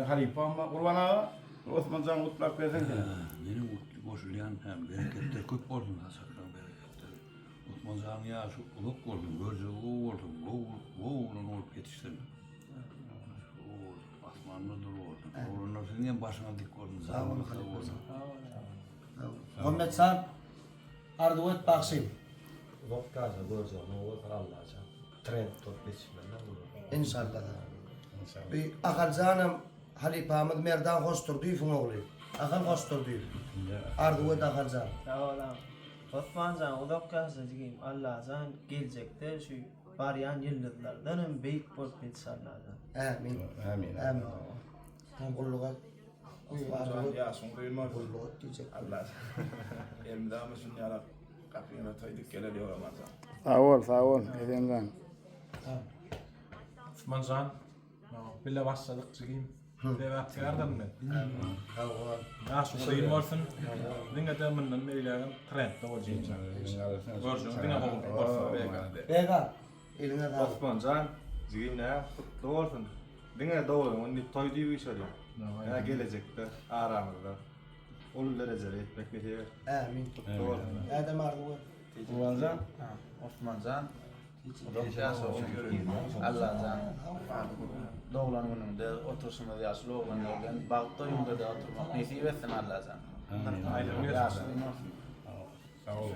Halife ama Kurban Ağa, Osman Can mutlak versene. Benim mutlu boşulayan hem bereketler köp olsun hasaktan bereketler. Osman Can'ı ya şu uluk gördüm, görce oğurdum, oğurun olup yetiştirdim. Oğur, asmanlı dur oğurdum. Oğurun ortasından başına dik oğurdum, zamanı da oğurdum. Muhammed San, Arduet Baksim. Dokkaza göreceğim, o kadar Allah'a. Trend top geçmeden olur. İnşallah. Bir akal Halife Ahmet Merdan Hostur diyor fun oğlu. Akal Hostur diyor. Arduet akal zan. Tamam. Osman Can Udokkası diyeyim Allah zan gelecekte şu bariyan yıldızlardan büyük bol insanlardan. Amin. Amin. Amin. Tam kulluğa. Osman ya son duyma Kulluğa diyecek. Allah. Emdamızın yara kapıyına taydık geliyor Ramazan. Sağ ol, edemden. Osman Can, bile başladık çıkayım. Devat yardım mı? Ya şu değil olsun. Dinle de menden ileriden trend de olacağım. Görsün, dinle olsun. Bega. Eline dağ. Osman Can, zihine kutlu olsun. Dine doğru, onu toy diye bir şey diyor. Ya gelecekte aramızda. Onu dereceli etmek ne diyor? Amin. Kutlu olsun. Adem Arduet. Kurban Can. Osman Can, Allah Can, doğulan önünde otursun da yaşlı oğlanlardan, bağda yolda da oturmak nasip etsin Allah Can. Amin. Yaşlı olsun. Sağ ol.